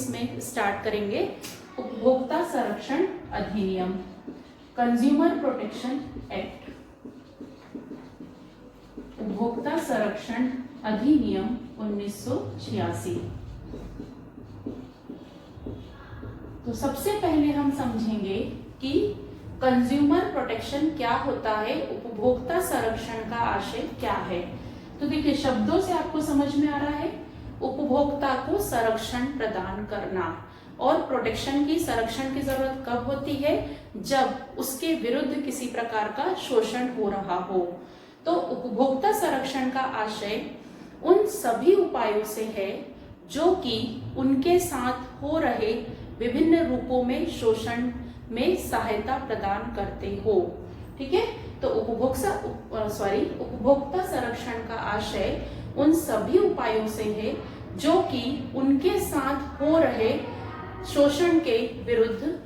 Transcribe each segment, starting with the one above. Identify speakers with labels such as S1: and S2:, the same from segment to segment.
S1: इसमें स्टार्ट करेंगे। उपभोक्ता संरक्षण अधिनियम, कंज्यूमर प्रोटेक्शन एक्ट, उपभोक्ता संरक्षण अधिनियम 1986। तो सबसे पहले हम समझेंगे कि कंज्यूमर प्रोटेक्शन क्या होता है, उपभोक्ता संरक्षण का आशय क्या है। तो देखिए शब्दों से आपको समझ में आ रहा है, उपभोक्ता को संरक्षण प्रदान करना। और प्रोटेक्शन की, संरक्षण की जरूरत कब होती है, जब उसके विरुद्ध किसी प्रकार का शोषण हो रहा हो। तो उपभोक्ता संरक्षण का आशय उन सभी उपायों से है जो कि उनके साथ हो रहे विभिन्न रूपों में शोषण में सहायता प्रदान करते हो। ठीक है, तो उपभोक्ता संरक्षण का आशय उन सभी उपायों से है जो कि उनके साथ हो रहे शोषण के विरुद्ध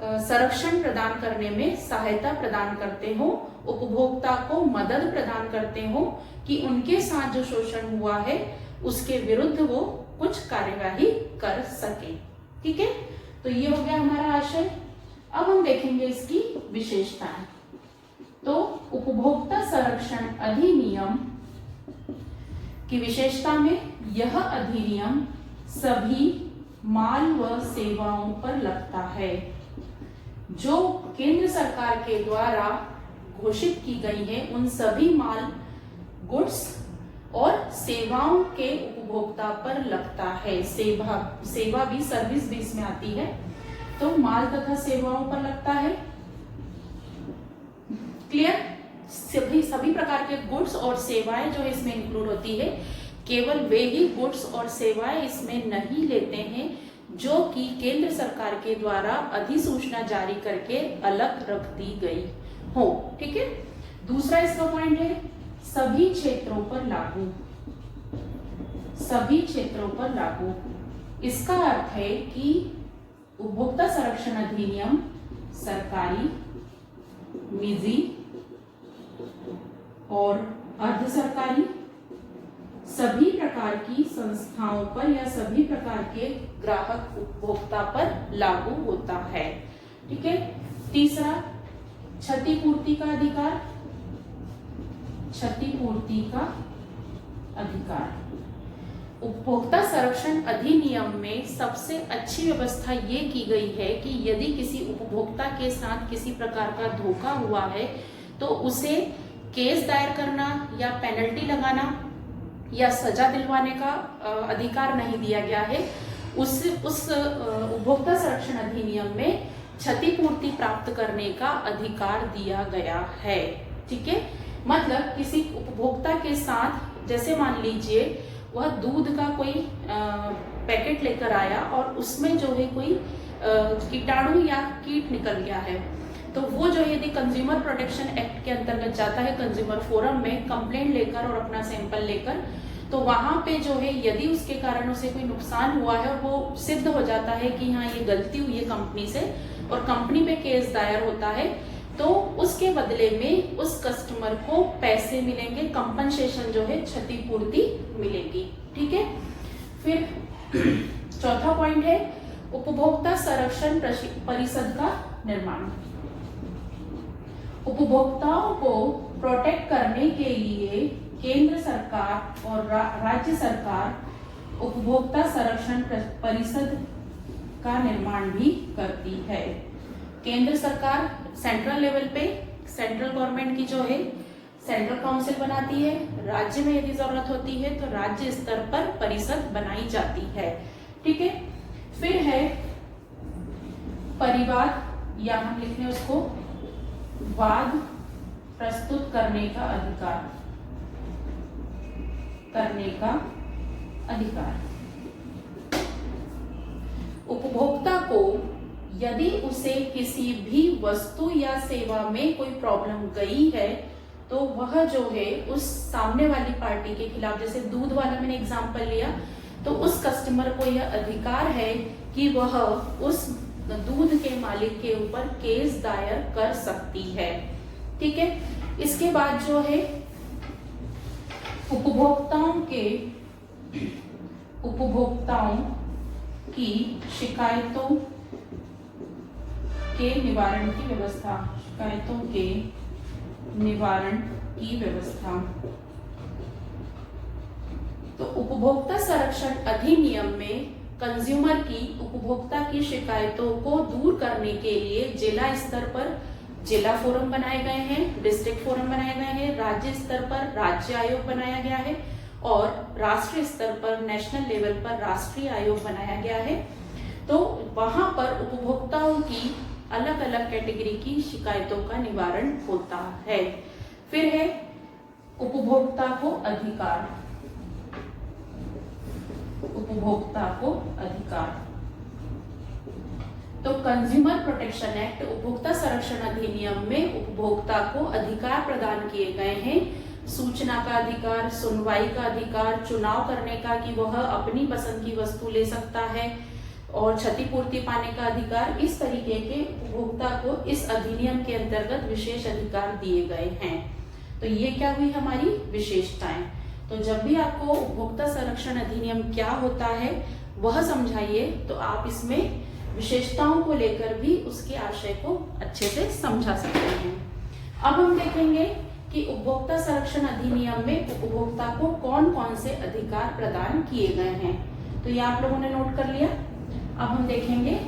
S1: संरक्षण प्रदान करने में सहायता प्रदान करते हो, उपभोक्ता को मदद प्रदान करते हो कि उनके साथ जो शोषण हुआ है उसके विरुद्ध वो कुछ कार्यवाही कर सके। ठीक है, तो ये हो गया हमारा आशय। अब हम देखेंगे इसकी विशेषताएं। तो उपभोक्ता संरक्षण अधिनियम की विशेषता में यह अधिनियम सभी माल व सेवाओं पर लगता है जो केंद्र सरकार के द्वारा घोषित की गई है। उन सभी माल, गुड्स और सेवाओं के उपभोक्ता पर लगता है। सेवा भी, सर्विस भी इसमें आती है, तो माल तथा सेवाओं पर लगता है। क्लियर? सभी प्रकार के गुड्स और सेवाएं जो इसमें इंक्लूड होती है, केवल वे ही गुड्स और सेवाएं इसमें नहीं लेते हैं जो कि केंद्र सरकार के द्वारा अधिसूचना जारी करके अलग रख दी गई हो। ठीक है, दूसरा इसका पॉइंट है सभी क्षेत्रों पर लागू, सभी क्षेत्रों पर लागू। इसका अर्थ है कि उपभोक्ता संरक्षण अधिनियम सरकारी, निजी और अर्ध सरकारी सभी प्रकार की संस्थाओं पर या सभी प्रकार के ग्राहक उपभोक्ता पर लागू होता है। ठीक है, तीसरा क्षतिपूर्ति का अधिकार, क्षतिपूर्ति का अधिकार। उपभोक्ता संरक्षण अधिनियम में सबसे अच्छी व्यवस्था ये की गई है कि यदि किसी उपभोक्ता के साथ किसी प्रकार का धोखा हुआ है तो उसे केस दायर करना या पेनल्टी लगाना या सजा दिलवाने का अधिकार नहीं दिया गया है। उस उपभोक्ता संरक्षण अधिनियम में क्षतिपूर्ति प्राप्त करने का अधिकार दिया गया है। ठीक है, मतलब किसी उपभोक्ता के साथ, जैसे मान लीजिए वह दूध का कोई पैकेट लेकर आया और उसमें जो है कोई कीटाणु या कीट निकल गया है, तो वो जो है यदि कंज्यूमर प्रोटेक्शन एक्ट के अंतर्गत जाता है कंज्यूमर फोरम में कंप्लेंट लेकर और अपना सैंपल लेकर, तो वहां पे जो है यदि उसके कारण उसे कोई नुकसान हुआ है और वो सिद्ध हो जाता है कि हाँ ये गलती हुई है कंपनी से और कंपनी पे केस दायर होता है, तो उसके बदले में उस कस्टमर को पैसे मिलेंगे, कंपनसेशन जो है क्षतिपूर्ति मिलेगी। ठीक है, फिर चौथा पॉइंट है उपभोक्ता संरक्षण परिषद का निर्माण। उपभोक्ताओं को प्रोटेक्ट करने के लिए केंद्र सरकार और राज्य सरकार उपभोक्ता संरक्षण परिषद का निर्माण भी करती है। केंद्र सरकार सेंट्रल लेवल पे, सेंट्रल गवर्नमेंट की जो है सेंट्रल काउंसिल बनाती है, राज्य में यदि जरूरत होती है तो राज्य स्तर पर परिषद बनाई जाती है। ठीक है, फिर है परिवाद, या हम लिखते हैं उसको वाद प्रस्तुत करने का अधिकार, करने का अधिकार। उपभोक्ता को यदि उसे किसी भी वस्तु या सेवा में कोई प्रॉब्लम गई है तो वह जो है उस सामने वाली पार्टी के खिलाफ, जैसे दूध वाला मैंने एग्जांपल लिया, तो उस कस्टमर को यह अधिकार है कि वह उस दूध के मालिक के ऊपर केस दायर कर सकती है। ठीक है, इसके बाद जो है उपभोक्ताओं की शिकायतों के निवारण की व्यवस्था, शिकायतों के निवारण की व्यवस्था। तो उपभोक्ता संरक्षण अधिनियम में कंज्यूमर की उपभोक्ता की शिकायतों को दूर करने के लिए जिला स्तर पर जिला फोरम बनाए गए हैं, डिस्ट्रिक्ट फोरम बनाए गए हैं, राज्य स्तर पर राज्य आयोग बनाया गया है और राष्ट्रीय स्तर पर नेशनल लेवल पर राष्ट्रीय आयोग बनाया गया है। तो वहां पर उपभोक्ताओं की अलग अलग कैटेगरी की शिकायतों का निवारण होता है। फिर है उपभोक्ता को अधिकार, उपभोक्ता को अधिकार। तो कंज्यूमर प्रोटेक्शन एक्ट, उपभोक्ता संरक्षण अधिनियम में उपभोक्ता को अधिकार प्रदान किए गए हैं। सूचना का अधिकार, सुनवाई का अधिकार, चुनाव करने का कि वह अपनी पसंद की वस्तु ले सकता है और क्षतिपूर्ति पाने का अधिकार। इस तरीके के उपभोक्ता को इस अधिनियम के अंतर्गत विशेष अधिकार दिए गए हैं। तो ये क्या हुई हमारी विशेषताएं। तो जब भी आपको उपभोक्ता संरक्षण अधिनियम क्या होता है वह समझाइए तो आप इसमें विशेषताओं को लेकर भी उसके आशय को अच्छे से समझा सकते हैं। अब हम देखेंगे कि उपभोक्ता संरक्षण अधिनियम में उपभोक्ता को कौन कौन से अधिकार प्रदान किए गए हैं। तो ये आप लोगों ने नोट कर लिया। अब हम देखेंगे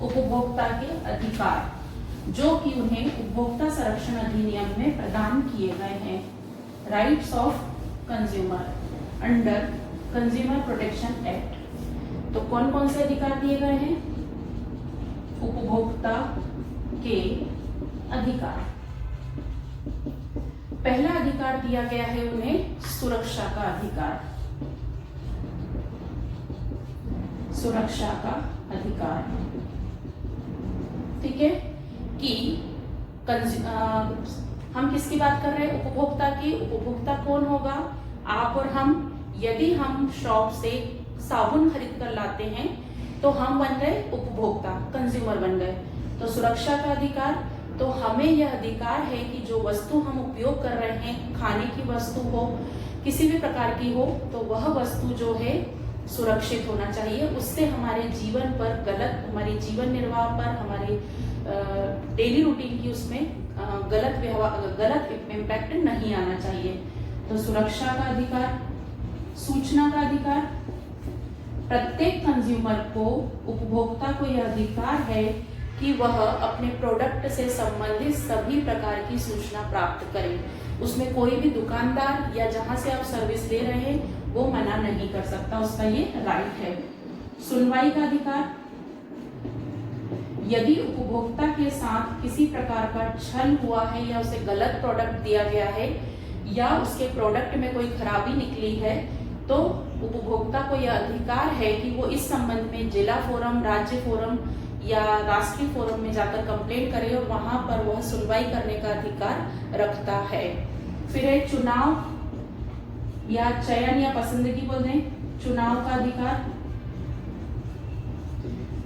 S1: उपभोक्ता के अधिकार जो कि उन्हें उपभोक्ता संरक्षण अधिनियम में प्रदान किए गए हैं। Rights of consumer under consumer protection act. तो कौन कौन से अधिकार दिए गए हैं? उपभोक्ता के अधिकार। पहला अधिकार दिया गया है उन्हें सुरक्षा का अधिकार, सुरक्षा का अधिकार। ठीक है कि हम किसकी बात कर रहे हैं? उपभोक्ता की। उपभोक्ता कौन होगा? आप और हम। यदि हम शॉप से साबुन खरीद कर लाते हैं तो हम बन गए उपभोक्ता, कंज्यूमर बन गए। तो सुरक्षा का अधिकार, तो हमें यह अधिकार है कि जो वस्तु हम उपयोग कर रहे हैं, खाने की वस्तु हो, किसी भी प्रकार की हो, तो वह वस्तु जो है सुरक्षित होना चाहिए। उससे हमारे जीवन पर गलत, हमारे जीवन निर्वाह पर, हमारे डेली रूटीन की उसमें गलत इम्पैक्ट नहीं आना चाहिए। तो सुरक्षा का अधिकार। सूचना का अधिकार, प्रत्येक कंज्यूमर को, उपभोक्ता को यह अधिकार है कि वह अपने प्रोडक्ट से संबंधित सभी प्रकार की सूचना प्राप्त करे। उसमें कोई भी दुकानदार या जहां से आप सर्विस ले रहे हैं वो मना नहीं कर सकता, उसका ये राइट है। सुनवाई का अधिकार, यदि उपभोक्ता के साथ किसी प्रकार का छल हुआ है या उसे गलत प्रोडक्ट दिया गया है या उसके प्रोडक्ट में कोई खराबी निकली है तो उपभोक्ता को यह अधिकार है कि वो इस संबंध में जिला फोरम, राज्य फोरम या राष्ट्रीय फोरम में जाकर कंप्लेंट करे और वहां पर वह सुनवाई करने का अधिकार रखता है। फिर है चुनाव या चयन या पसंदगी बोल दें, चुनाव का अधिकार।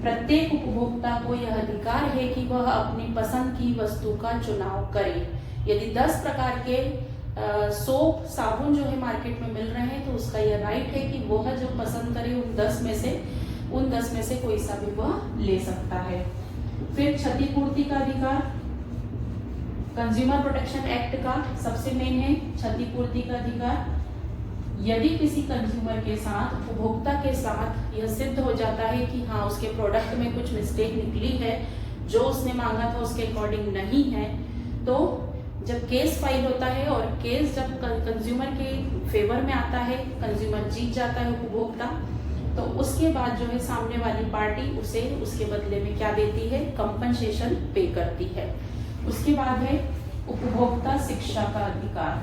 S1: प्रत्येक उपभोक्ता को यह अधिकार है कि वह अपनी पसंद की वस्तु का चुनाव करे। यदि 10 प्रकार के सोप, साबुन जो है मार्केट में मिल रहे हैं तो उसका यह राइट है कि वह जो पसंद करे उन 10 में से कोई सा भी वह ले सकता है। फिर क्षतिपूर्ति का अधिकार, कंज्यूमर प्रोटेक्शन एक्ट का सबसे मेन है क्षतिपूर्ति का अधिकार। यदि किसी कंज्यूमर के साथ, उपभोक्ता के साथ यह सिद्ध हो जाता है कि हाँ उसके प्रोडक्ट में कुछ मिस्टेक निकली है, जो उसने मांगा था उसके अकॉर्डिंग नहीं है, तो जब केस फाइल होता है और केस जब कंज्यूमर के फेवर में आता है, कंज्यूमर जीत जाता है उपभोक्ता, तो उसके बाद जो है सामने वाली पार्टी उसे उसके बदले में क्या देती है? कंपनसेशन पे करती है। उसके बाद है उपभोक्ता शिक्षा का अधिकार,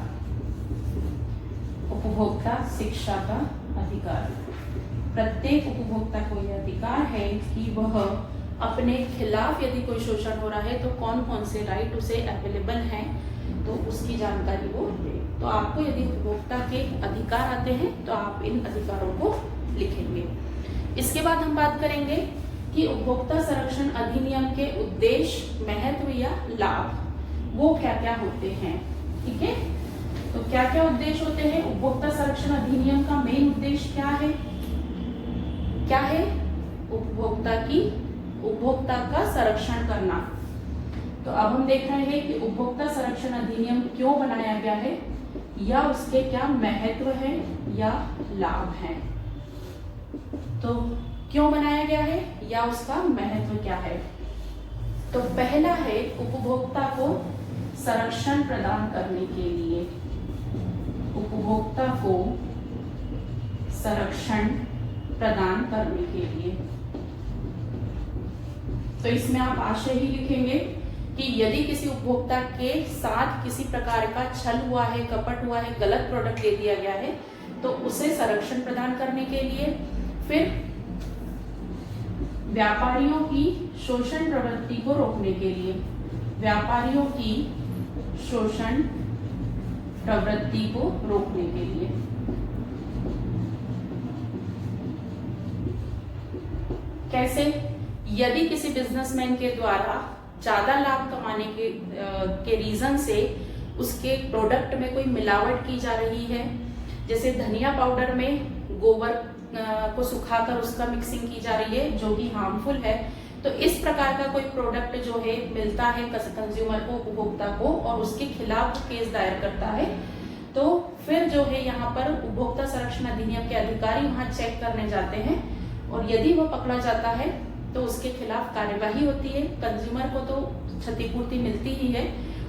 S1: उपभोक्ता शिक्षा का अधिकार। प्रत्येक उपभोक्ता को यह अधिकार है कि वह अपने खिलाफ यदि कोई शोषण हो रहा है तो कौन कौन से राइट उसे अवेलेबल हैं तो उसकी जानकारी वो दे। तो आपको यदि उपभोक्ता के अधिकार आते हैं तो आप इन अधिकारों को लिखेंगे। इसके बाद हम बात करेंगे कि उपभोक्ता संरक्षण अधिनियम के उद्देश्य, महत्व या लाभ वो क्या क्या होते हैं। ठीक है, तो क्या क्या उद्देश्य होते हैं? उपभोक्ता संरक्षण अधिनियम का मेन उद्देश्य क्या है? उपभोक्ता का संरक्षण करना। तो अब हम देख रहे हैं कि उपभोक्ता संरक्षण अधिनियम क्यों बनाया गया है, या उसके क्या महत्व है या लाभ है। तो क्यों बनाया गया है या उसका महत्व क्या है। तो पहला है उपभोक्ता को संरक्षण प्रदान करने के लिए, उपभोक्ता को संरक्षण प्रदान करने के लिए। तो इसमें आप आशय ही लिखेंगे कि यदि किसी उपभोक्ता के साथ किसी प्रकार का छल हुआ है, कपट हुआ है, गलत प्रोडक्ट दे दिया गया है, तो उसे संरक्षण प्रदान करने के लिए। फिर व्यापारियों की शोषण प्रवृत्ति को रोकने के लिए, व्यापारियों की शोषण प्रवृत्ति को रोकने के लिए। कैसे? यदि किसी बिजनेसमैन के द्वारा ज्यादा लाभ कमाने के रीजन से उसके प्रोडक्ट में कोई मिलावट की जा रही है, जैसे धनिया पाउडर में गोबर को सुखाकर उसका मिक्सिंग की जा रही है जो कि हार्मफुल है, तो इस प्रकार का कोई प्रोडक्ट जो है मिलता है कंज्यूमर को, उपभोक्ता को, और उसके खिलाफ केस दायर करता है, तो फिर जो है यहाँ पर उपभोक्ता संरक्षण अधिनियम के अधिकारी वहां चेक करने जाते हैं, और यदि वो पकड़ा जाता है तो उसके खिलाफ कार्यवाही होती है। कंज्यूमर को तो क्षतिपूर्ति मिलती ही है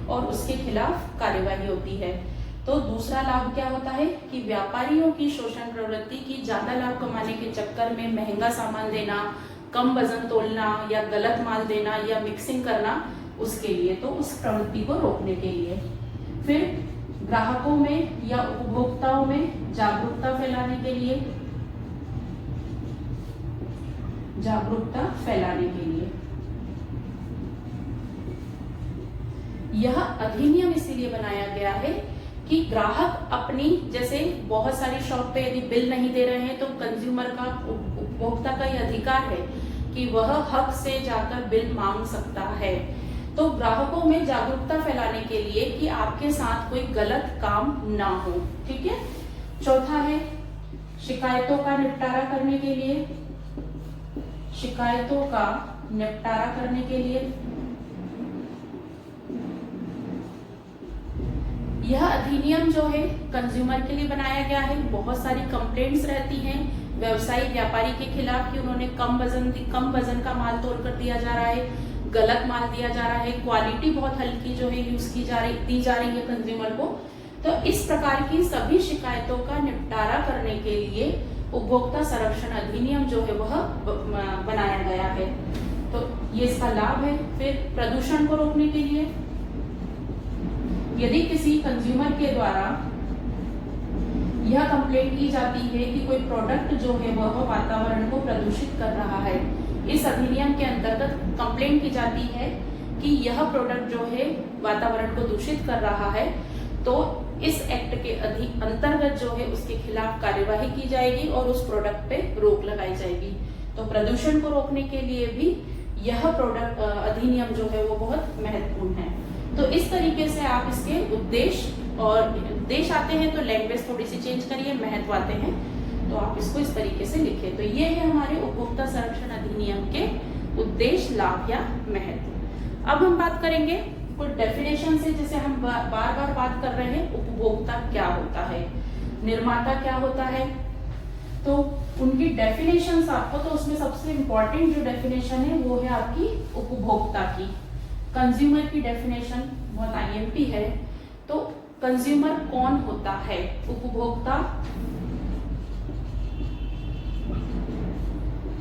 S1: और उसके खिलाफ कार्यवाही होती है। तो दूसरा लाभ क्या होता है कि व्यापारियों की शोषण प्रवृत्ति की ज्यादा लाभ कमाने के चक्कर में महंगा सामान देना, कम वजन तोलना या गलत माल देना या मिक्सिंग करना, उसके लिए, तो उस प्रवृत्ति को रोकने के लिए। फिर ग्राहकों में या उपभोक्ताओं में जागरूकता फैलाने के लिए, जागरूकता फैलाने के लिए। यह अधिनियम इसीलिए बनाया गया है कि ग्राहक अपनी, जैसे बहुत सारी शॉप पे यदि बिल नहीं दे रहे हैं तो कंज्यूमर का, उपभोक्ता का यह अधिकार है कि वह हक से जाकर बिल मांग सकता है। तो ग्राहकों में जागरूकता फैलाने के लिए कि आपके साथ कोई गलत काम ना हो। ठीक है। चौथा है शिकायतों का निपटारा करने के लिए, शिकायतों का निपटारा करने के लिए। यह अधिनियम जो है कंज्यूमर के लिए बनाया गया है। बहुत सारी कंप्लेंट्स रहती हैं व्यवसायी व्यापारी के खिलाफ कि उन्होंने कम वजन का माल तोड़ कर दिया जा रहा है, गलत माल दिया जा रहा है, क्वालिटी बहुत हल्की जो है यूज दी जा रही है कंज्यूमर को। तो इस प्रकार की सभी शिकायतों का निपटारा करने के लिए उपभोक्ता संरक्षण अधिनियम जो है वह बनाया गया है। तो ये इसका लाभ है। फिर प्रदूषण को रोकने के लिए, यदि किसी कंज्यूमर के द्वारा यह कंप्लेंट की जाती है कि कोई प्रोडक्ट जो है वह वातावरण को प्रदूषित कर रहा है, इस अधिनियम के अंतर्गत कंप्लेंट की जाती है कि यह प्रोडक्ट जो है वातावरण को दूषित कर रहा है, तो इस एक्ट के अंतर्गत जो है उसके खिलाफ कार्यवाही की जाएगी और उस प्रोडक्ट पे रोक लगाई जाएगी। तो प्रदूषण को रोकने के लिए भी यह प्रोडक्ट अधिनियम जो है वो बहुत महत्वपूर्ण है। तो इस तरीके से आप इसके उद्देश्य, और उद्देश्य आते हैं तो लैंग्वेज थोड़ी सी चेंज करिए, महत्व आते हैं तो आप इसको इस तरीके से लिखें। तो ये है हमारे उपभोक्ता संरक्षण अधिनियम के उद्देश्य, लाभ या महत्व। अब हम बात करेंगे कुछ डेफिनेशन से, जैसे हम बार बार बात कर रहे हैं उपभोक्ता क्या होता है, निर्माता क्या होता है, तो उनकी डेफिनेशंस आपको, तो उसमें सबसे इंपॉर्टेंट जो डेफिनेशन है वो है आपकी उपभोक्ता की। कंज्यूमर की डेफिनेशन बहुत आईएमपी है। तो कंज्यूमर कौन होता है? उपभोक्ता,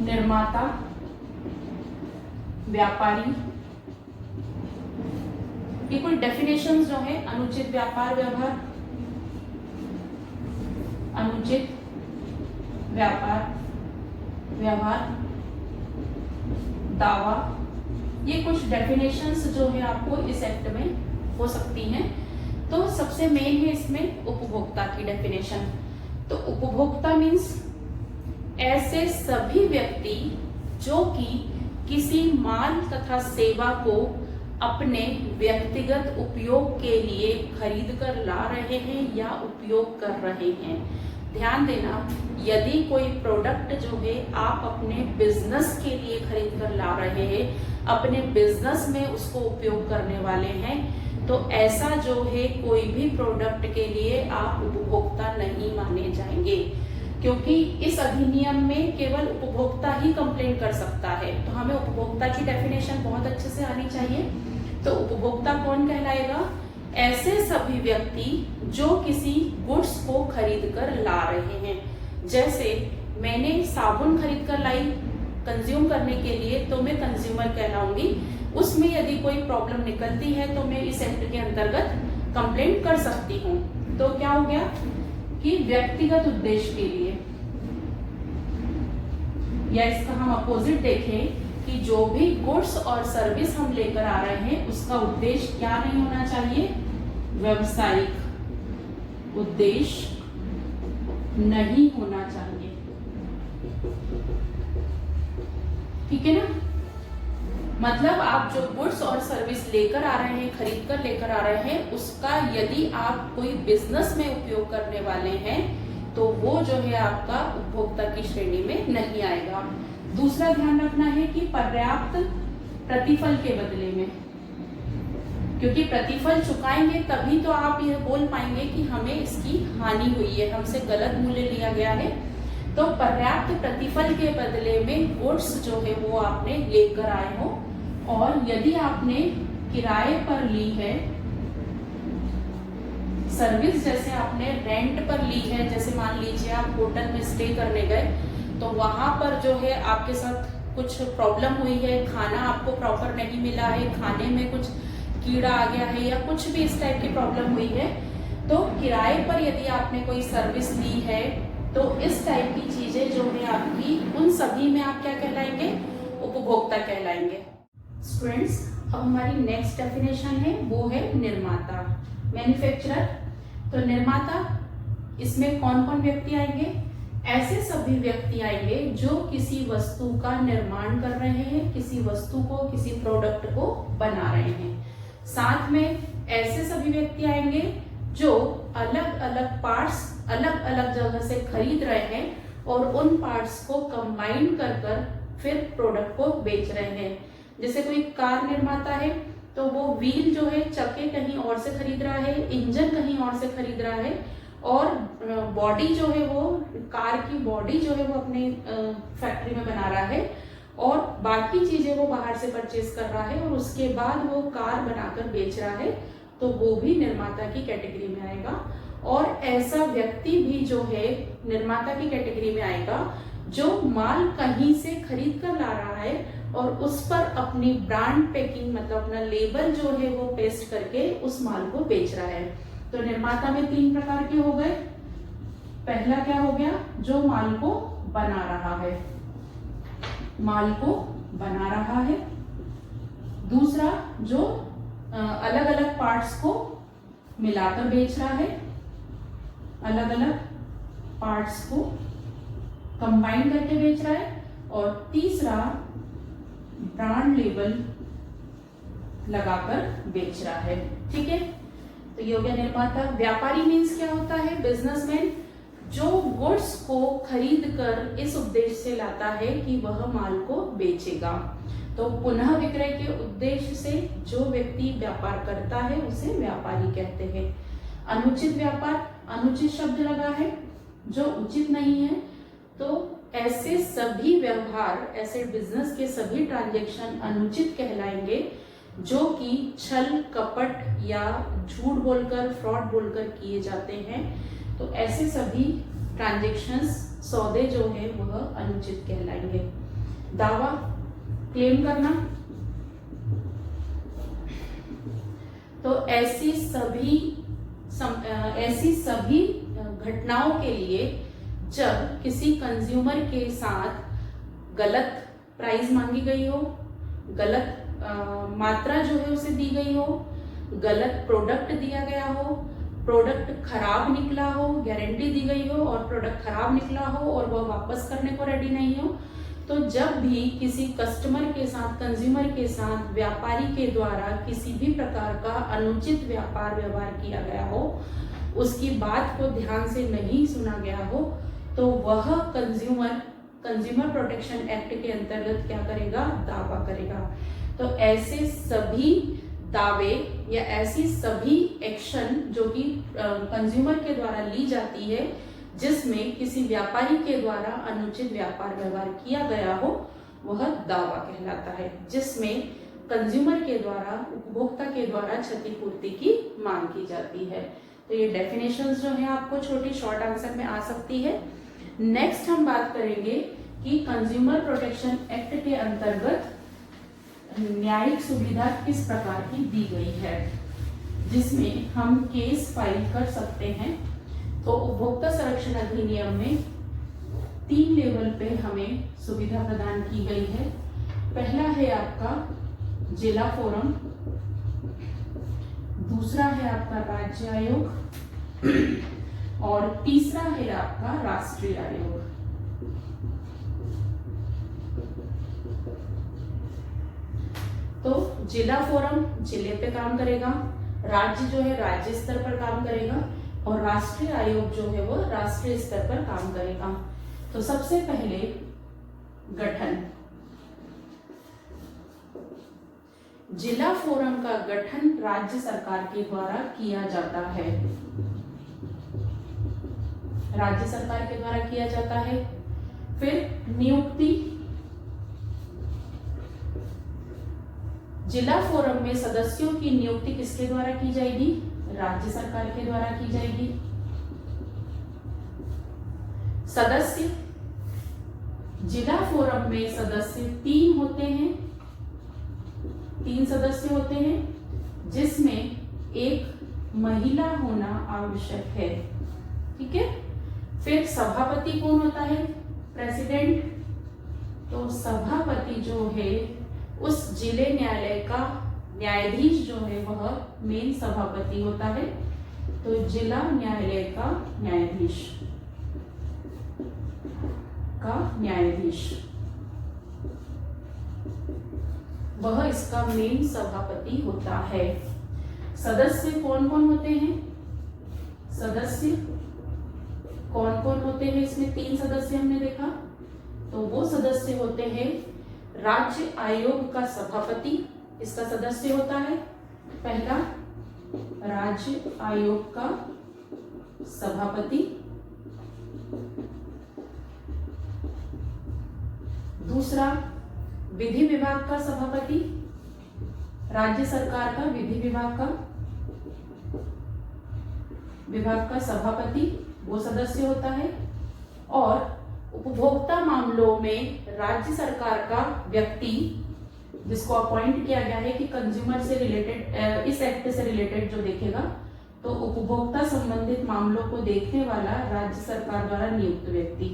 S1: निर्माता, व्यापारी। ये कुछ डेफिनेशंस जो है, अनुचित व्यापार व्यवहार, अनुचित व्यापार व्यवहार, दावा, ये कुछ डेफिनेशंस जो है आपको इस एक्ट में हो सकती हैं। तो सबसे मेन है इसमें उपभोक्ता की डेफिनेशन। तो उपभोक्ता मीन्स ऐसे सभी व्यक्ति जो कि किसी माल तथा सेवा को अपने व्यक्तिगत उपयोग के लिए खरीद कर ला रहे हैं या उपयोग कर रहे हैं। ध्यान देना, यदि कोई प्रोडक्ट जो है आप अपने बिजनेस के लिए खरीद कर ला रहे हैं, अपने बिजनेस में उसको उपयोग करने वाले हैं, तो ऐसा जो है कोई भी प्रोडक्ट के लिए आप उपभोक्ता नहीं माने जाएंगे, क्योंकि इस अधिनियम में केवल उपभोक्ता ही कंप्लेंट कर सकता है। तो हमें उपभोक्ता की डेफिनेशन बहुत अच्छे से आनी चाहिए। तो उपभोक्ता कौन कहलाएगा? ऐसे सभी व्यक्ति जो किसी गुड्स को खरीद कर ला रहे हैं। जैसे मैंने साबुन खरीद कर लाई कंज्यूम करने के लिए, तो मैं कंज्यूमर कहलाऊंगी। उसमें यदि कोई प्रॉब्लम निकलती है तो मैं इस एक्ट के अंतर्गत कंप्लेंट कर सकती हूँ। तो क्या हो गया कि व्यक्तिगत उद्देश्य के लिए, या इसका हम अपोजिट देखें कि जो भी गुड्स और सर्विस हम लेकर आ रहे हैं उसका उद्देश्य क्या नहीं होना चाहिए? व्यावसायिक उद्देश्य नहीं होना चाहिए। ठीक है ना? मतलब आप जो गुड्स और सर्विस लेकर आ रहे हैं, खरीद कर लेकर आ रहे हैं, उसका यदि आप कोई बिजनेस में उपयोग करने वाले हैं तो वो जो है आपका उपभोक्ता की श्रेणी में नहीं आएगा। दूसरा ध्यान रखना है कि पर्याप्त प्रतिफल के बदले में, क्योंकि प्रतिफल चुकाएंगे तभी तो आप यह बोल पाएंगे कि हमें इसकी हानि हुई है, हमसे गलत मूल्य लिया गया है। तो पर्याप्त प्रतिफल के बदले में गुड्स जो है वो आपने लेकर आए हो, और यदि आपने किराए पर ली है सर्विस, जैसे आपने रेंट पर ली है, जैसे मान लीजिए आप होटल में स्टे करने गए, तो वहां पर जो है आपके साथ कुछ प्रॉब्लम हुई है, खाना आपको प्रॉपर नहीं मिला है, खाने में कुछ कीड़ा आ गया है, या कुछ भी इस टाइप की प्रॉब्लम हुई है, तो किराए पर यदि आपने कोई सर्विस ली है तो इस टाइप की चीजें जो है आपकी, उन सभी में आप क्या कहलाएंगे? उपभोक्ता कहलाएंगे। स्टूडेंट्स, अब हमारी नेक्स्ट डेफिनेशन है वो है निर्माता, मैन्युफैक्चरर। तो निर्माता, इसमें कौन कौन व्यक्ति आएंगे? ऐसे सभी व्यक्ति आएंगे जो किसी वस्तु का निर्माण कर रहे हैं, किसी वस्तु को, किसी प्रोडक्ट को बना रहे हैं। साथ में ऐसे सभी व्यक्ति आएंगे जो अलग अलग पार्ट्स अलग अलग जगह से खरीद रहे हैं और उन पार्ट्स को कंबाइन कर फिर प्रोडक्ट को बेच रहे हैं। जैसे कोई कार निर्माता है तो वो व्हील जो है चक्के कहीं और से खरीद रहा है, इंजन कहीं और से खरीद रहा है, और बॉडी जो है वो, कार की बॉडी जो है वो अपने फैक्ट्री में बना रहा है, और बाकी चीजें वो बाहर से परचेज कर रहा है और उसके बाद वो कार बनाकर बेच रहा है, तो वो भी निर्माता की कैटेगरी में आएगा। और ऐसा व्यक्ति भी जो है निर्माता की कैटेगरी में आएगा जो माल कहीं से खरीद कर ला रहा है और उस पर अपनी ब्रांड पैकिंग, मतलब अपना लेबल जो है वो पेस्ट करके उस माल को बेच रहा है। तो निर्माता में 3 प्रकार के हो गए। पहला क्या हो गया? जो माल को बना रहा है, माल को बना रहा है। दूसरा, जो अलग अलग पार्ट्स को मिलाकर बेच रहा है, अलग अलग पार्ट्स को कंबाइन करके बेच रहा है। और तीसरा, ब्रांड लेबल लगाकर बेच रहा है। ठीक है, तो ये हो गया निर्माता। व्यापारी मीन्स क्या होता है? बिजनेसमैन, जो गुड्स को खरीद कर इस उद्देश्य से लाता है कि वह माल को बेचेगा। तो पुनः विक्रय के उद्देश्य से जो व्यक्ति व्यापार करता है उसे व्यापारी कहते हैं। अनुचित व्यापार, अनुचित शब्द लगा है, जो उचित नहीं है। तो ऐसे सभी व्यवहार, ऐसे बिजनेस के सभी ट्रांजैक्शन अनुचित कहलाएंगे जो कि छल कपट या झूठ बोलकर, फ्रॉड बोलकर किए जाते हैं। तो ऐसे सभी ट्रांजैक्शंस, सौदे जो है वह अनुचित कहलाएंगे। दावा, क्लेम करना, तो ऐसी सभी घटनाओं के लिए जब किसी कंज्यूमर के साथ गलत प्राइस मांगी गई हो, गलत मात्रा जो है उसे दी गई हो, गलत प्रोडक्ट दिया गया हो, प्रोडक्ट खराब निकला हो, गारंटी दी गई हो और प्रोडक्ट खराब निकला हो और वह वापस करने को रेडी नहीं हो, तो जब भी किसी कस्टमर के साथ, कंज्यूमर के साथ व्यापारी के द्वारा किसी भी प्रकार का अनुचित व्यापार व्यवहार किया गया हो, उसकी बात को ध्यान से नहीं सुना गया हो, तो वह कंज्यूमर प्रोटेक्शन एक्ट के अंतर्गत क्या करेगा, दावा करेगा। तो ऐसे सभी दावे या ऐसी सभी एक्शन जो कि कंज्यूमर के द्वारा ली जाती है, जिसमें किसी व्यापारी के द्वारा अनुचित व्यापार व्यवहार किया गया हो, वह दावा कहलाता है, जिसमें कंज्यूमर के द्वारा, उपभोक्ता के द्वारा क्षतिपूर्ति की मांग की जाती है। तो ये डेफिनेशंस जो है आपको छोटी शॉर्ट आंसर में आ सकती है। नेक्स्ट हम बात करेंगे कि कंज्यूमर प्रोटेक्शन एक्ट के अंतर्गत न्यायिक सुविधा किस प्रकार की दी गई है, जिसमें हम केस फाइल कर सकते हैं। तो उपभोक्ता संरक्षण अधिनियम में 3 लेवल पे हमें सुविधा प्रदान की गई है। पहला है आपका जिला फोरम, दूसरा है आपका राज्य आयोग और तीसरा है आपका राष्ट्रीय आयोग। तो जिला फोरम जिले पे काम करेगा, राज्य जो है राज्य स्तर पर काम करेगा और राष्ट्रीय आयोग जो है वो राष्ट्रीय स्तर पर काम करेगा। तो सबसे पहले गठन, जिला फोरम का गठन राज्य सरकार के द्वारा किया जाता है, राज्य सरकार के द्वारा किया जाता है। फिर नियुक्ति, जिला फोरम में सदस्यों की नियुक्ति किसके द्वारा की जाएगी, राज्य सरकार के द्वारा की जाएगी। सदस्य, जिला फोरम में सदस्य 3 होते हैं, 3 सदस्य होते हैं, जिसमें एक महिला होना आवश्यक है। ठीक है। फिर सभापति कौन होता है, प्रेसिडेंट। तो सभापति जो है उस जिले न्यायालय का न्यायाधीश जो है वह मेन सभापति होता है। तो जिला न्यायालय का न्यायाधीश वह इसका मेन सभापति होता है। सदस्य कौन कौन होते हैं, सदस्य कौन कौन होते हैं, इसमें 3 सदस्य हमने देखा। तो वो सदस्य होते हैं राज्य आयोग का सभापति, इसका सदस्य होता है पहला राज्य आयोग का सभापति, दूसरा विधि विभाग का सभापति, राज्य सरकार का विधि विभाग का सभापति वो सदस्य होता है। और उपभोक्ता मामलों में राज्य सरकार का व्यक्ति जिसको अपॉइंट किया गया है कि कंज्यूमर से रिलेटेड, इस एक्ट से रिलेटेड जो देखेगा, तो उपभोक्ता संबंधित मामलों को देखने वाला राज्य सरकार द्वारा नियुक्त व्यक्ति।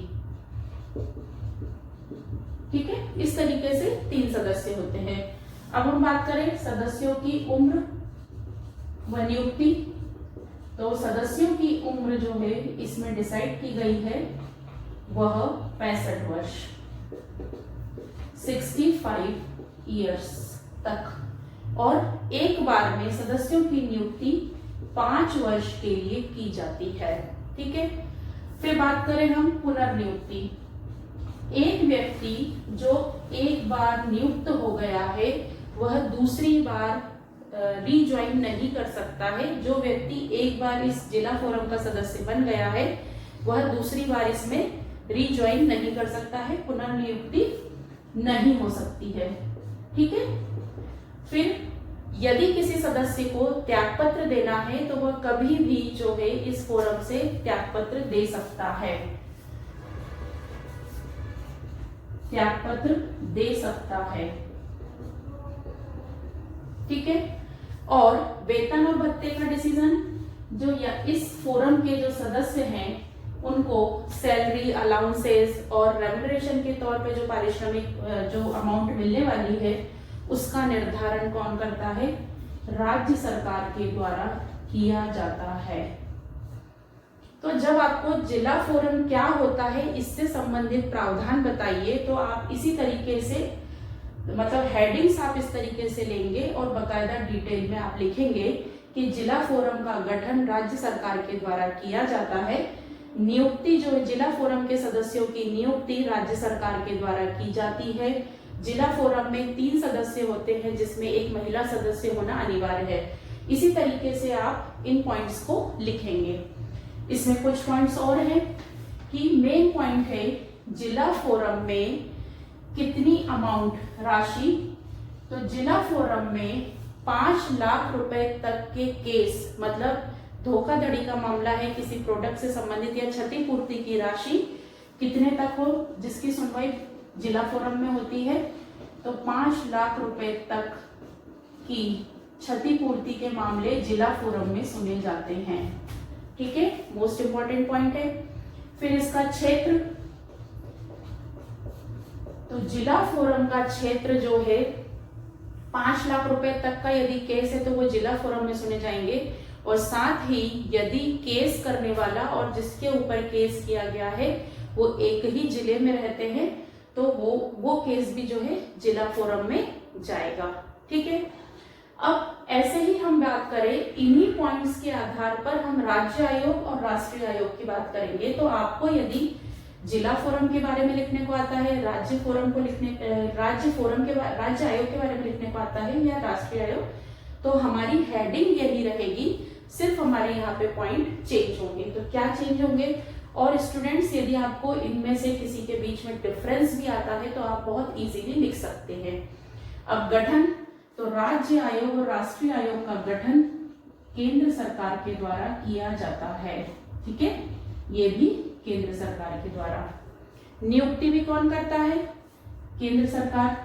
S1: ठीक है। इस तरीके से 3 सदस्य होते हैं। अब हम बात करें सदस्यों की उम्र व नियुक्ति। तो सदस्यों की उम्र जो है इसमें डिसाइड की गई है वह 65 वर्ष, 65 ईयर्स तक। और एक बार में सदस्यों की नियुक्ति 5 वर्ष के लिए की जाती है। ठीक है। फिर बात करें हम पुनर्नियुक्ति। एक व्यक्ति जो एक बार नियुक्त हो गया है वह दूसरी बार रीज्वाइन नहीं कर सकता है। जो व्यक्ति एक बार इस जिला फोरम का सदस्य बन गया है वह दूसरी बार इसमें रीज्वाइन नहीं कर सकता है, पुनर्नियुक्ति नहीं हो सकती है। ठीक है। फिर यदि किसी सदस्य को त्यागपत्र देना है तो वह कभी भी जो है इस फोरम से त्यागपत्र दे सकता है, त्यागपत्र दे सकता है। ठीक है। और वेतन और भत्ते का डिसीजन, जो इस फोरम के जो सदस्य हैं उनको सैलरी, अलाउंसेस और रेम्युनरेशन के तौर पे जो पारिश्रमिक जो अमाउंट मिलने वाली है उसका निर्धारण कौन करता है, राज्य सरकार के द्वारा किया जाता है। तो जब आपको जिला फोरम क्या होता है इससे संबंधित प्रावधान बताइए तो आप इसी तरीके से, मतलब हेडिंग्स आप इस तरीके से लेंगे और बकायदा डिटेल में आप लिखेंगे कि जिला फोरम का गठन राज्य सरकार के द्वारा किया जाता है। नियुक्ति जो जिला फोरम के सदस्यों की नियुक्ति राज्य सरकार के द्वारा की जाती है। जिला फोरम में 3 सदस्य होते हैं जिसमें एक महिला सदस्य होना अनिवार्य है। इसी तरीके से आप इन पॉइंट्स को लिखेंगे। इसमें कुछ पॉइंट्स और हैं कि मेन पॉइंट है जिला फोरम में कितनी अमाउंट राशि, तो जिला फोरम में 5 लाख रुपए तक के केस, मतलब धोखाधड़ी का मामला है, किसी प्रोडक्ट से संबंधित या क्षतिपूर्ति की राशि कितने तक हो जिसकी सुनवाई जिला फोरम में होती है, तो 5 लाख रुपए तक की क्षतिपूर्ति के मामले जिला फोरम में सुने जाते हैं। ठीक है, मोस्ट इंपॉर्टेंट पॉइंट है। फिर इसका क्षेत्र, तो जिला फोरम का क्षेत्र जो है 5 लाख रुपए तक का यदि केस है तो वो जिला फोरम में सुने जाएंगे, और साथ ही यदि केस करने वाला और जिसके ऊपर केस किया गया है वो एक ही जिले में रहते हैं तो वो केस भी जो है जिला फोरम में जाएगा। ठीक है, अब ऐसे ही हम बात करें, इन्हीं पॉइंट्स के आधार पर हम राज्य आयोग और राष्ट्रीय आयोग की बात करेंगे। तो आपको यदि जिला फोरम के बारे में लिखने को आता है, राज्य आयोग के बारे में लिखने को आता है या राष्ट्रीय आयोग, तो हमारी हेडिंग यही रहेगी, सिर्फ हमारे यहाँ पे पॉइंट चेंज होंगे। तो क्या चेंज होंगे? और स्टूडेंट्स, यदि आपको इनमें से किसी के बीच में डिफरेंस भी आता है तो आप बहुत इजीली लिख सकते हैं। अब गठन, तो राज्य आयोग और राष्ट्रीय आयोग का गठन केंद्र सरकार के द्वारा किया जाता है। ठीक है, ये भी केंद्र सरकार के द्वारा। नियुक्ति भी कौन करता है? केंद्र सरकार।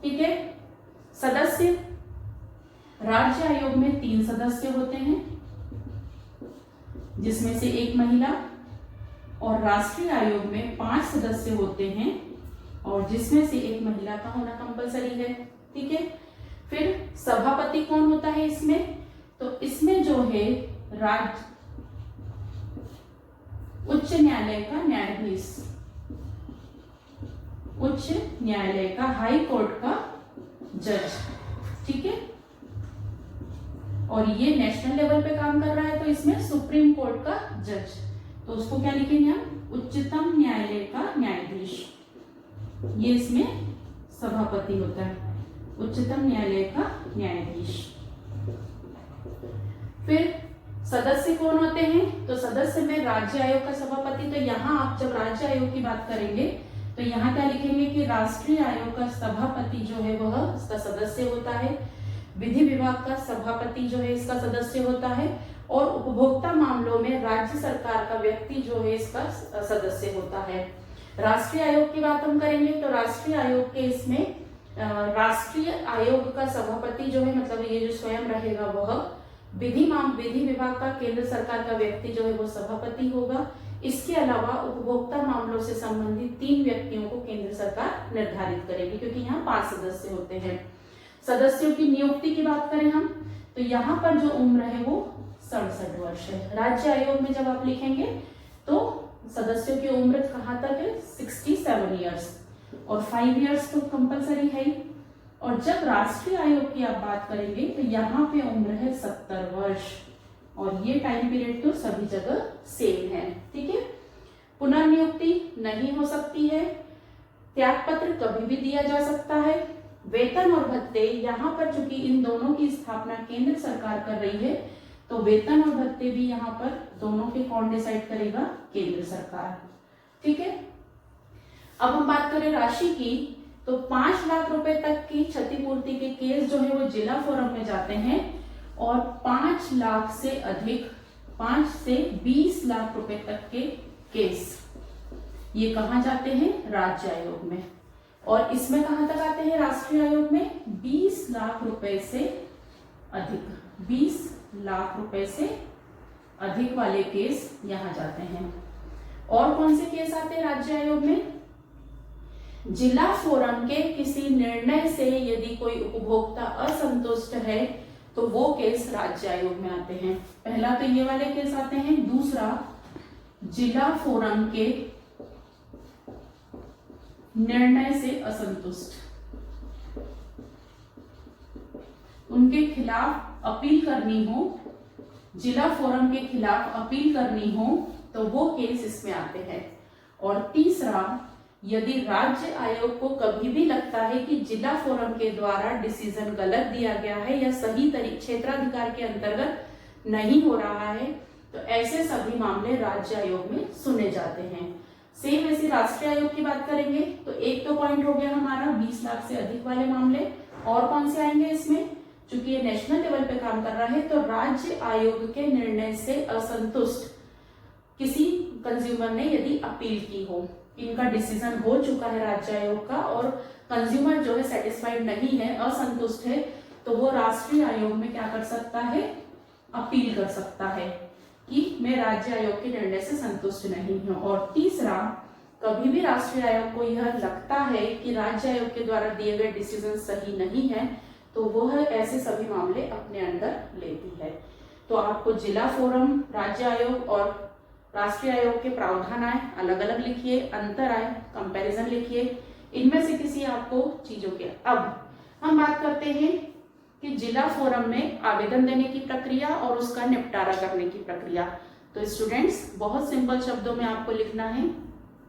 S1: ठीक है, सदस्य, राज्य आयोग में 3 सदस्य होते हैं जिसमें से एक महिला, और राष्ट्रीय आयोग में 5 सदस्य होते हैं और जिसमें से एक महिला का होना कंपलसरी है। ठीक है, फिर सभापति कौन होता है इसमें? तो इसमें जो है उच्च न्यायालय का न्यायाधीश, उच्च न्यायालय का, हाई कोर्ट का जज। ठीक है, और ये नेशनल लेवल पे काम कर रहा है तो इसमें सुप्रीम कोर्ट का जज, तो उसको क्या लिखेंगे हम? उच्चतम न्यायालय का न्यायाधीश। ये इसमें सभापति होता है, उच्चतम न्यायालय का न्यायाधीश। फिर सदस्य कौन होते हैं? तो सदस्य में राज्य आयोग का सभापति, तो यहाँ आप जब राज्य आयोग की बात करेंगे तो यहाँ क्या लिखेंगे कि राष्ट्रीय आयोग का सभापति जो है वह इसका सदस्य होता है, विधि विभाग का सभापति जो है इसका सदस्य होता है, और उपभोक्ता मामलों में राज्य सरकार का व्यक्ति जो है इसका सदस्य होता है। राष्ट्रीय आयोग की बात हम करेंगे तो राष्ट्रीय आयोग के इसमें राष्ट्रीय आयोग का सभापति जो है, मतलब ये जो स्वयं रहेगा वह विधि विभाग का केंद्र सरकार का व्यक्ति जो है वो सभापति होगा। इसके अलावा उपभोक्ता मामलों से संबंधित 3 व्यक्तियों को केंद्र सरकार निर्धारित करेगी, क्योंकि यहाँ 5 सदस्य होते हैं। सदस्यों की नियुक्ति की बात करें हम तो यहाँ पर जो उम्र है वो 67 वर्ष है। राज्य आयोग में जब आप लिखेंगे तो सदस्यों की उम्र कहाँ तक है? 67 ईयर्स, और 5 ईयर्स तो कंपलसरी है ही। और जब राष्ट्रीय आयोग की आप बात करेंगे तो यहाँ पे उम्र है 70 वर्ष, और ये टाइम पीरियड तो सभी जगह सेम है। ठीक है, पुनर्नियुक्ति नहीं हो सकती है, त्यागपत्र कभी भी दिया जा सकता है। वेतन और भत्ते, यहाँ पर चूंकि इन दोनों की स्थापना केंद्र सरकार कर रही है तो वेतन और भत्ते भी यहाँ पर दोनों के कौन डिसाइड करेगा? केंद्र सरकार। ठीक है, अब हम बात करें राशि की तो 5 लाख रुपए तक की क्षतिपूर्ति के केस जो है वो जिला फोरम में जाते हैं, और 5 लाख से अधिक, 5 से 20 लाख रुपए तक के केस ये कहाँ जाते हैं? राज्य आयोग में। और इसमें कहां तक आते हैं राष्ट्रीय आयोग में? 20 लाख रुपए से अधिक, 20 लाख रुपए से अधिक वाले केस यहां जाते हैं। और कौन से केस आते हैं राज्य आयोग में? जिला फोरम के किसी निर्णय से यदि कोई उपभोक्ता असंतुष्ट है तो वो केस राज्य आयोग में आते हैं। पहला तो ये वाले केस आते हैं, दूसरा जिला फोरम के निर्णय से असंतुष्ट, उनके खिलाफ अपील करनी हो, जिला फोरम के खिलाफ अपील करनी हो तो वो केस इसमें आते हैं। और तीसरा, यदि राज्य आयोग को कभी भी लगता है कि जिला फोरम के द्वारा डिसीजन गलत दिया गया है या सही तरीके क्षेत्राधिकार के अंतर्गत नहीं हो रहा है, तो ऐसे सभी मामले राज्य आयोग में सुने जाते हैं। सेम ऐसे राष्ट्रीय आयोग की बात करेंगे तो एक तो पॉइंट हो गया हमारा 20 लाख से अधिक वाले मामले। और कौन से आएंगे इसमें, चूंकि ये नेशनल लेवल पे काम कर रहा है तो राज्य आयोग के निर्णय से असंतुष्ट किसी कंज्यूमर ने यदि अपील की हो, इनका डिसीजन हो चुका है राज्य आयोग का और कंज्यूमर जो है सेटिस्फाइड नहीं है, असंतुष्ट है, तो वो राष्ट्रीय आयोग में क्या कर सकता है, अपील कर सकता है कि मैं राज्य आयोग के निर्णय से संतुष्ट नहीं हूं। और तीसरा, कभी भी राष्ट्रीय आयोग को यह लगता है कि राज्य आयोग के द्वारा दिए गए डिसीजन सही नहीं है तो वह ऐसे सभी मामले अपने अंदर लेती है। तो आपको जिला फोरम, राज्य आयोग और राष्ट्रीय आयोग के प्रावधान आए, अलग अलग लिखिए, अंतर आए, कंपैरिजन लिखिए, इनमें से किसी आपको चीजों के। अब हम बात करते हैं कि जिला फोरम में आवेदन देने की प्रक्रिया और उसका निपटारा करने की प्रक्रिया। तो स्टूडेंट्स, बहुत सिंपल शब्दों में आपको लिखना है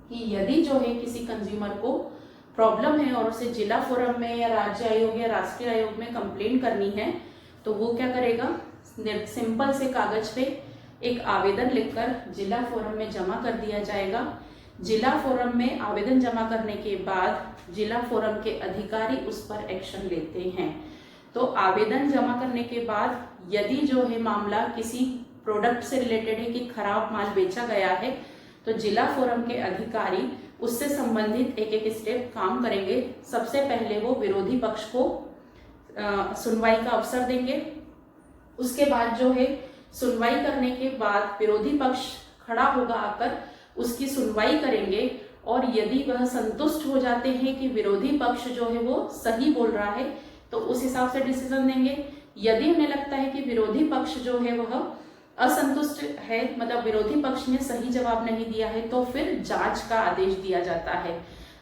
S1: कि यदि जो है किसी कंज्यूमर को प्रॉब्लम है और उसे जिला फोरम में या राज्य आयोग या राष्ट्रीय आयोग में कंप्लेंट करनी है तो वो क्या करेगा, सिंपल से कागज पे एक आवेदन लिखकर जिला फोरम में जमा कर दिया जाएगा। जिला फोरम में आवेदन जमा करने के बाद जिला फोरम के अधिकारी उस पर एक्शन लेते हैं। तो आवेदन जमा करने के बाद यदि जो है मामला किसी प्रोडक्ट से रिलेटेड है कि खराब माल बेचा गया है तो जिला फोरम के अधिकारी उससे संबंधित एक एक स्टेप काम करेंगे। सबसे पहले वो विरोधी पक्ष को सुनवाई का अवसर देंगे। उसके बाद जो है सुनवाई करने के बाद विरोधी पक्ष खड़ा होगा आकर उसकी सुनवाई करेंगे और यदि वह संतुष्ट हो जाते हैं कि विरोधी पक्ष जो है वो सही बोल रहा है तो उस हिसाब से डिसीजन देंगे। यदि उन्हें लगता है कि विरोधी पक्ष जो है वह असंतुष्ट है, मतलब विरोधी पक्ष ने सही जवाब नहीं दिया है, तो फिर जांच का आदेश दिया जाता है।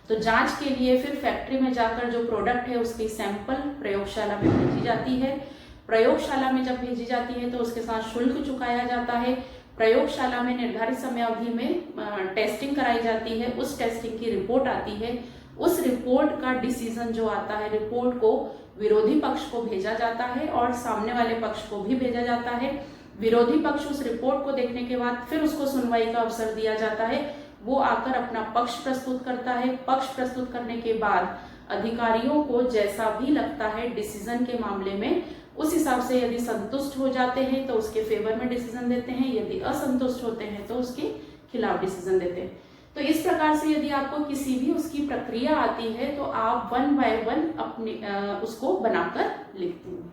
S1: तो जांच के लिए फिर फैक्ट्री में जाकर जो प्रोडक्ट है उसकी सैंपल प्रयोगशाला में भेजी जाती है। प्रयोगशाला में जब भेजी जाती है तो उसके साथ शुल्क चुकाया जाता है। प्रयोगशाला में निर्धारित समय अवधि में टेस्टिंग कराई जाती है। उस टेस्टिंग की रिपोर्ट आती है। उस रिपोर्ट का डिसीजन जो आता है, रिपोर्ट को विरोधी पक्ष को भेजा जाता है और सामने वाले पक्ष को भी भेजा जाता है। विरोधी पक्ष उस रिपोर्ट को देखने के बाद फिर उसको सुनवाई का अवसर दिया जाता है। वो आकर अपना पक्ष प्रस्तुत करता है। पक्ष प्रस्तुत करने के बाद अधिकारियों को जैसा भी लगता है डिसीजन के मामले में, उस हिसाब से यदि संतुष्ट हो जाते हैं तो उसके फेवर में डिसीजन देते हैं, यदि असंतुष्ट होते हैं तो उसके खिलाफ डिसीजन देते हैं। तो इस प्रकार से यदि आपको किसी भी उसकी प्रक्रिया आती है तो आप 1 बाय 1 अपने उसको बनाकर लिखते हैं।